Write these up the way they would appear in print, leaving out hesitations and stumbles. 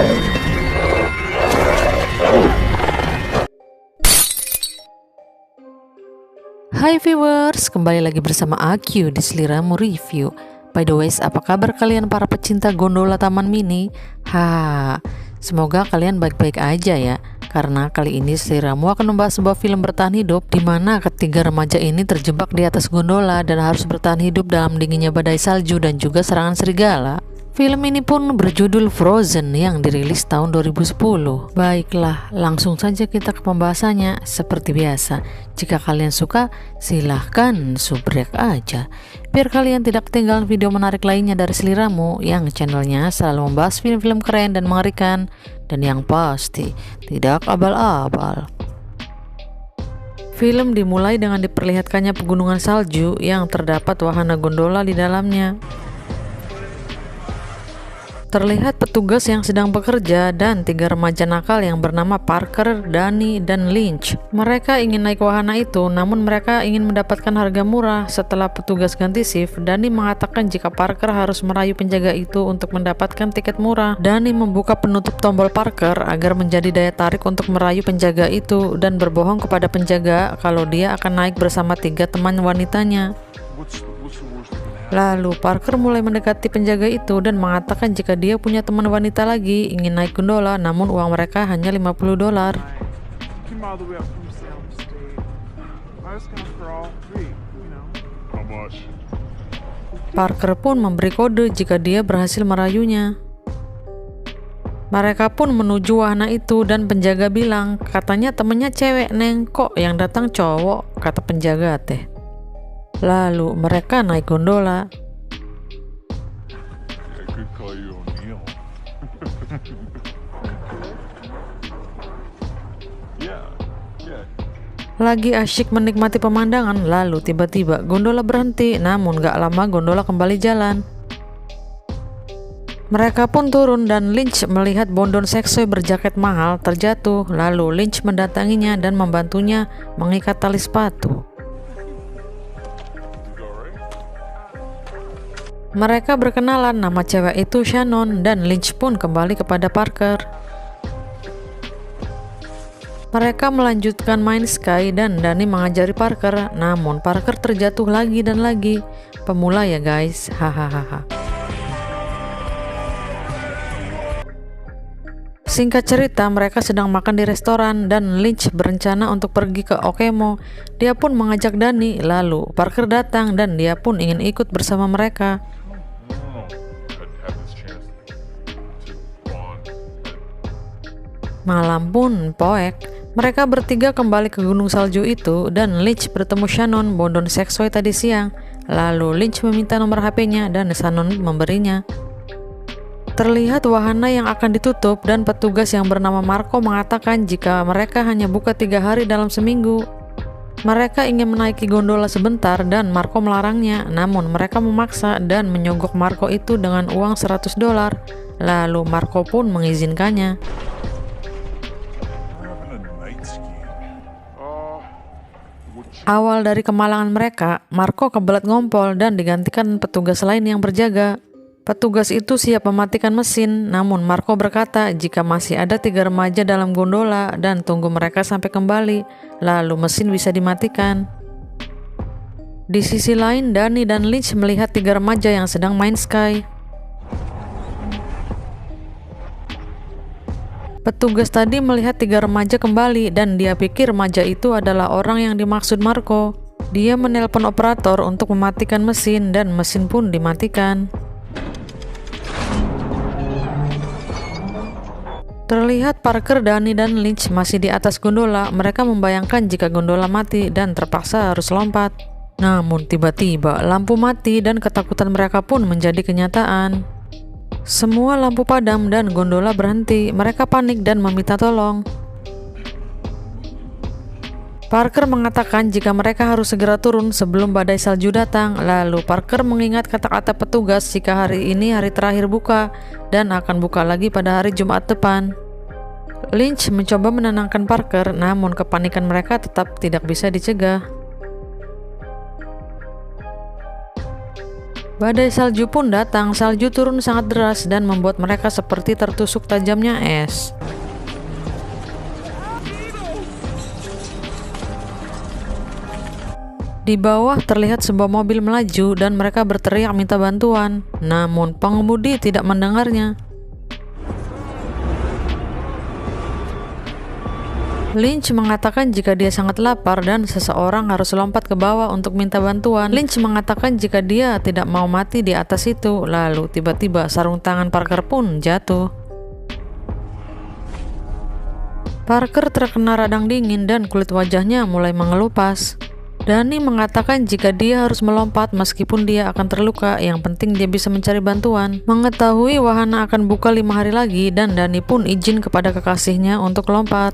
Hai viewers, kembali lagi bersama aku di Sliramu Review. By the way, apa kabar kalian para pecinta gondola Taman Mini? Semoga kalian baik-baik aja ya. Karena kali ini Sliramu akan membahas sebuah film bertahan hidup di mana ketiga remaja ini terjebak di atas gondola dan harus bertahan hidup dalam dinginnya badai salju dan juga serangan serigala. Film ini pun berjudul Frozen yang dirilis tahun 2010. Baiklah, langsung saja kita ke pembahasannya. Seperti biasa, jika kalian suka, silahkan subrek aja. Biar kalian tidak ketinggalan video menarik lainnya dari Sliramu yang channelnya selalu membahas film-film keren dan mengerikan. Dan yang pasti, tidak abal-abal. Film dimulai dengan diperlihatkannya pegunungan salju yang terdapat wahana gondola di dalamnya. Terlihat petugas yang sedang bekerja dan tiga remaja nakal yang bernama Parker, Danny, dan Lynch. Mereka ingin naik wahana itu, namun mereka ingin mendapatkan harga murah. Setelah petugas ganti shift, Danny mengatakan jika Parker harus merayu penjaga itu untuk mendapatkan tiket murah. Danny membuka penutup tombol Parker agar menjadi daya tarik untuk merayu penjaga itu dan berbohong kepada penjaga kalau dia akan naik bersama tiga teman wanitanya. Lalu Parker mulai mendekati penjaga itu dan mengatakan jika dia punya teman wanita lagi ingin naik gondola, namun uang mereka hanya $50. Parker pun memberi kode jika dia berhasil merayunya. Mereka pun menuju wahana itu dan penjaga bilang, katanya temennya cewek neng, kok yang datang cowok, kata penjaga teh. Lalu mereka naik gondola. Lagi asyik menikmati pemandangan, lalu tiba-tiba gondola berhenti, namun gak lama gondola kembali jalan. Mereka pun turun dan Lynch melihat bondon seksoy berjaket mahal terjatuh. Lalu Lynch mendatanginya dan membantunya mengikat tali sepatu. Mereka berkenalan, nama cewek itu Shannon, dan Lynch pun kembali kepada Parker. Mereka melanjutkan main Sky dan Danny mengajari Parker, namun Parker terjatuh lagi dan lagi. Pemula ya guys, hahaha. Singkat cerita, mereka sedang makan di restoran dan Lynch berencana untuk pergi ke Okemo. Dia pun mengajak Danny, lalu Parker datang dan dia pun ingin ikut bersama mereka. Malam pun poek, mereka bertiga kembali ke gunung salju itu dan Lynch bertemu Shannon, bondon seksoy tadi siang. Lalu Lynch meminta nomor HP-nya dan Shannon memberinya. Terlihat wahana yang akan ditutup dan petugas yang bernama Marco mengatakan jika mereka hanya buka 3 hari dalam seminggu. Mereka ingin menaiki gondola sebentar dan Marco melarangnya, namun mereka memaksa dan menyogok Marco itu dengan uang $100. Lalu Marco pun mengizinkannya. Awal dari kemalangan mereka, Marco kebelet ngompol dan digantikan petugas lain yang berjaga. Petugas itu siap mematikan mesin, namun Marco berkata jika masih ada 3 remaja dalam gondola dan tunggu mereka sampai kembali, lalu mesin bisa dimatikan. Di sisi lain, Danny dan Lynch melihat 3 remaja yang sedang main Sky. Petugas tadi melihat 3 remaja kembali dan dia pikir remaja itu adalah orang yang dimaksud Marco. Dia menelpon operator untuk mematikan mesin dan mesin pun dimatikan. Terlihat Parker, Danny, dan Lynch masih di atas gondola. Mereka membayangkan jika gondola mati dan terpaksa harus lompat. Namun tiba-tiba lampu mati dan ketakutan mereka pun menjadi kenyataan. Semua lampu padam dan gondola berhenti. Mereka panik dan meminta tolong. Parker mengatakan jika mereka harus segera turun sebelum badai salju datang. Lalu Parker mengingat kata-kata petugas jika hari ini hari terakhir buka dan akan buka lagi pada hari Jumat depan. Lynch mencoba menenangkan Parker, namun kepanikan mereka tetap tidak bisa dicegah. Badai salju pun datang. Salju turun sangat deras dan membuat mereka seperti tertusuk tajamnya es. Di bawah terlihat sebuah mobil melaju dan mereka berteriak minta bantuan. Namun pengemudi tidak mendengarnya. Lynch mengatakan jika dia sangat lapar dan seseorang harus lompat ke bawah untuk minta bantuan. Lynch mengatakan jika dia tidak mau mati di atas itu. Lalu tiba-tiba sarung tangan Parker pun jatuh. Parker terkena radang dingin dan kulit wajahnya mulai mengelupas. Danny mengatakan jika dia harus melompat meskipun dia akan terluka, yang penting dia bisa mencari bantuan. Mengetahui wahana akan buka 5 hari lagi dan Danny pun izin kepada kekasihnya untuk lompat.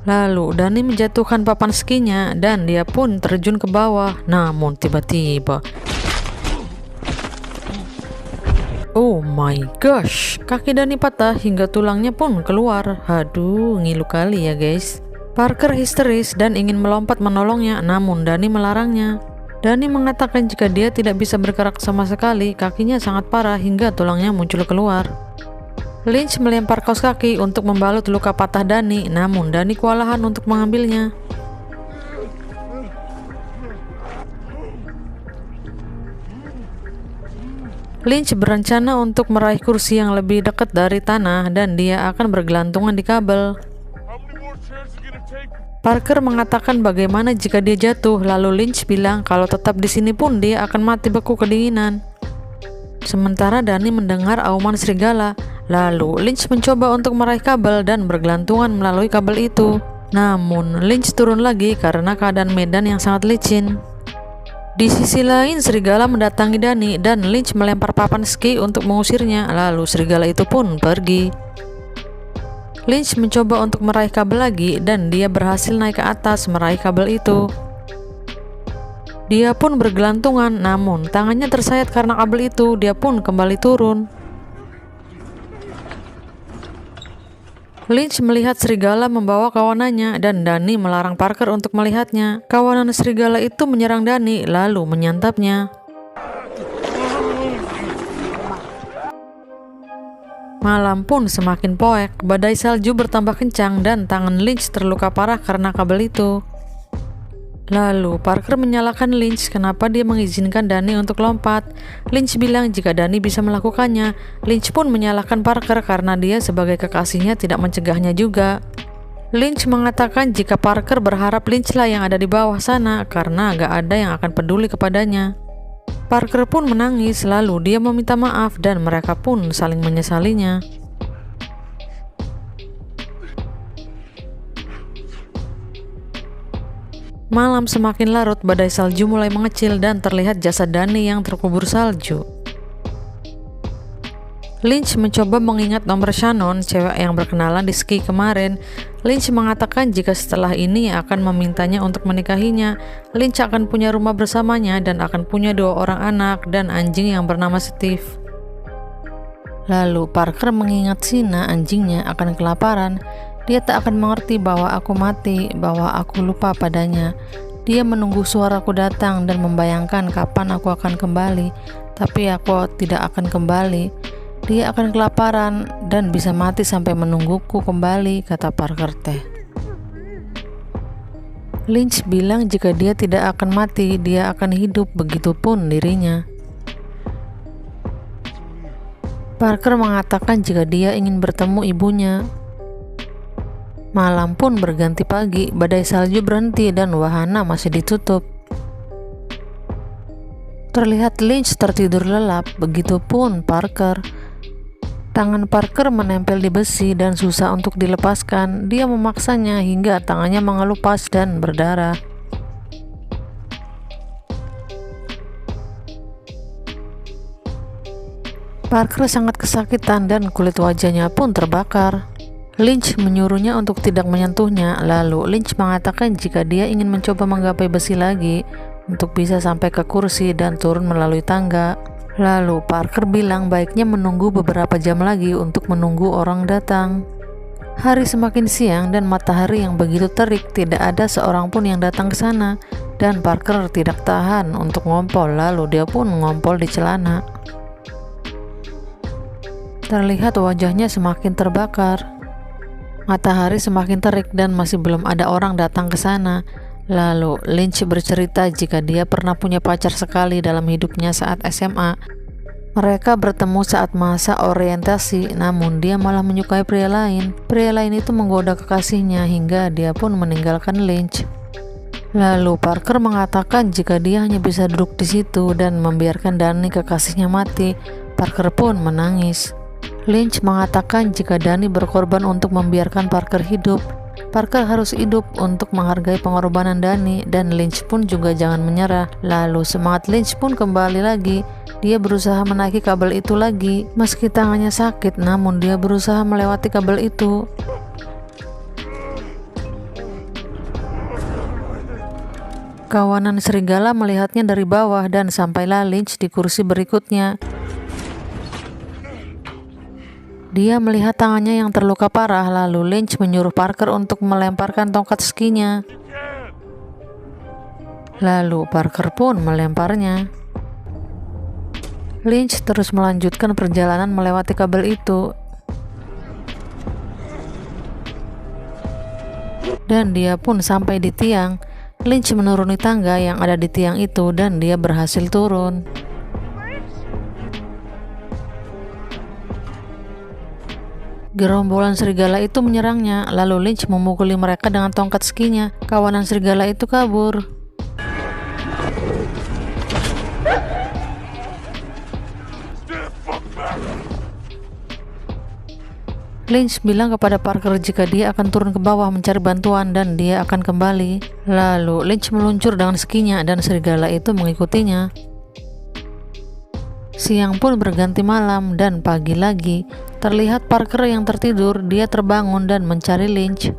Lalu Danny menjatuhkan papan skinya dan dia pun terjun ke bawah. Namun tiba-tiba, oh my gosh, kaki Danny patah hingga tulangnya pun keluar. Aduh, ngilu kali ya guys. Parker histeris dan ingin melompat menolongnya, namun Danny melarangnya. Danny mengatakan jika dia tidak bisa bergerak sama sekali, kakinya sangat parah hingga tulangnya muncul keluar. Lynch melempar kaos kaki untuk membalut luka patah Danny, namun Danny kewalahan untuk mengambilnya. Lynch berencana untuk meraih kursi yang lebih dekat dari tanah dan dia akan bergelantungan di kabel. Parker mengatakan bagaimana jika dia jatuh, lalu Lynch bilang kalau tetap di sini pun dia akan mati beku kedinginan. Sementara Danny mendengar auman serigala, lalu Lynch mencoba untuk meraih kabel dan bergelantungan melalui kabel itu. Namun Lynch turun lagi karena keadaan medan yang sangat licin. Di sisi lain serigala mendatangi Danny dan Lynch melempar papan ski untuk mengusirnya, lalu serigala itu pun pergi. Lynch mencoba untuk meraih kabel lagi dan dia berhasil naik ke atas meraih kabel itu. Dia pun bergelantungan, namun tangannya tersayat karena kabel itu. Dia pun kembali turun. Lynch melihat serigala membawa kawanannya dan Danny melarang Parker untuk melihatnya. Kawanan serigala itu menyerang Danny lalu menyantapnya. Malam pun semakin poek, badai salju bertambah kencang dan tangan Lynch terluka parah karena kabel itu. Lalu Parker menyalahkan Lynch kenapa dia mengizinkan Danny untuk lompat. Lynch bilang jika Danny bisa melakukannya. Lynch pun menyalahkan Parker karena dia sebagai kekasihnya tidak mencegahnya juga. Lynch mengatakan jika Parker berharap Lynch lah yang ada di bawah sana karena gak ada yang akan peduli kepadanya. Parker pun menangis, lalu dia meminta maaf dan mereka pun saling menyesalinya. Malam semakin larut, badai salju mulai mengecil dan terlihat jasad Danny yang terkubur salju. Lynch mencoba mengingat nomor Shannon, cewek yang berkenalan di ski kemarin. Lynch mengatakan jika setelah ini akan memintanya untuk menikahinya. Lynch akan punya rumah bersamanya dan akan punya 2 orang anak dan anjing yang bernama Steve. Lalu Parker mengingat Sina, anjingnya, akan kelaparan. Dia tak akan mengerti bahwa aku mati, bahwa aku lupa padanya. Dia menunggu suaraku datang dan membayangkan kapan aku akan kembali, tapi aku tidak akan kembali. Dia akan kelaparan dan bisa mati sampai menungguku kembali, kata Parker teh. Lynch bilang jika dia tidak akan mati, dia akan hidup, begitupun dirinya. Parker mengatakan jika dia ingin bertemu ibunya. Malam pun berganti pagi, badai salju berhenti dan wahana masih ditutup. Terlihat Lynch tertidur lelap, begitupun Parker. Tangan Parker menempel di besi dan susah untuk dilepaskan. Dia memaksanya hingga tangannya mengelupas dan berdarah. Parker sangat kesakitan dan kulit wajahnya pun terbakar. Lynch menyuruhnya untuk tidak menyentuhnya, lalu Lynch mengatakan jika dia ingin mencoba menggapai besi lagi untuk bisa sampai ke kursi dan turun melalui tangga. Lalu Parker bilang baiknya menunggu beberapa jam lagi untuk menunggu orang datang. Hari semakin siang dan matahari yang begitu terik, tidak ada seorang pun yang datang ke sana. dan Parker tidak tahan untuk ngompol, lalu dia pun ngompol di celana. Terlihat wajahnya semakin terbakar. Matahari semakin terik dan masih belum ada orang datang ke sana. Lalu Lynch bercerita jika dia pernah punya pacar sekali dalam hidupnya saat SMA. Mereka bertemu saat masa orientasi, namun dia malah menyukai pria lain. Pria lain itu menggoda kekasihnya hingga dia pun meninggalkan Lynch. Lalu Parker mengatakan jika dia hanya bisa duduk di situ dan membiarkan Danny kekasihnya mati. Parker pun menangis. Lynch mengatakan jika Danny berkorban untuk membiarkan Parker hidup, Parker harus hidup untuk menghargai pengorbanan Danny, dan Lynch pun juga jangan menyerah. Lalu semangat Lynch pun kembali lagi. Dia berusaha menaiki kabel itu lagi. Meski tangannya sakit, namun dia berusaha melewati kabel itu. Kawanan serigala melihatnya dari bawah dan sampailah Lynch di kursi berikutnya. Dia melihat tangannya yang terluka parah, lalu Lynch menyuruh Parker untuk melemparkan tongkat skinya. Lalu Parker pun melemparnya. Lynch terus melanjutkan perjalanan melewati kabel itu. Dan dia pun sampai di tiang. Lynch menuruni tangga yang ada di tiang itu dan dia berhasil turun. Gerombolan serigala itu menyerangnya, lalu Lynch memukuli mereka dengan tongkat skinya. Kawanan serigala itu kabur. Lynch bilang kepada Parker jika dia akan turun ke bawah mencari bantuan dan dia akan kembali. Lalu Lynch meluncur dengan skinya dan serigala itu mengikutinya. Siang pun berganti malam dan pagi lagi. Terlihat Parker yang tertidur. Dia terbangun dan mencari Lynch.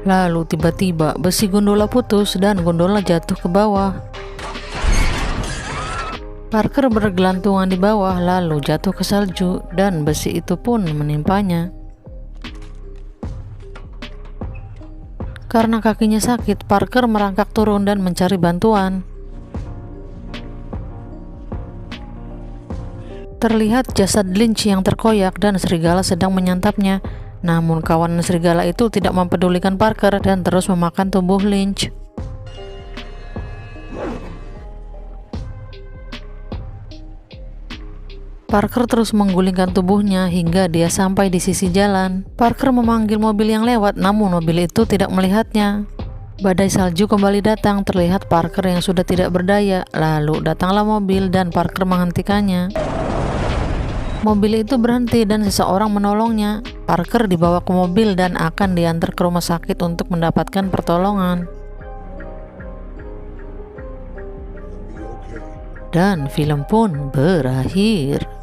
Lalu tiba-tiba besi gondola putus dan gondola jatuh ke bawah. Parker bergelantungan di bawah lalu jatuh ke salju dan besi itu pun menimpanya. Karena kakinya sakit, Parker merangkak turun dan mencari bantuan. Terlihat jasad Lynch yang terkoyak dan serigala sedang menyantapnya. Namun kawanan serigala itu tidak mempedulikan Parker dan terus memakan tubuh Lynch. Parker terus menggulingkan tubuhnya hingga dia sampai di sisi jalan. Parker memanggil mobil yang lewat, namun mobil itu tidak melihatnya. Badai salju kembali datang. Terlihat Parker yang sudah tidak berdaya. Lalu datanglah mobil dan Parker menghentikannya. Mobil itu berhenti dan seseorang menolongnya. Parker dibawa ke mobil dan akan diantar ke rumah sakit untuk mendapatkan pertolongan. Dan film pun berakhir.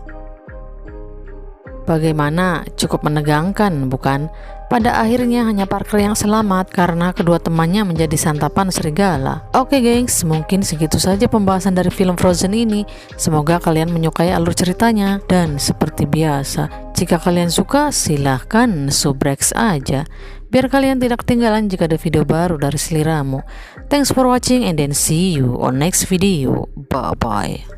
Bagaimana? Cukup menegangkan, bukan? Pada akhirnya hanya Parker yang selamat karena kedua temannya menjadi santapan serigala. Oke gengs, mungkin segitu saja pembahasan dari film Frozen ini. Semoga kalian menyukai alur ceritanya. Dan seperti biasa, jika kalian suka silahkan subreks aja, biar kalian tidak ketinggalan jika ada video baru dari Seliramu. Thanks for watching and then see you on next video. Bye bye.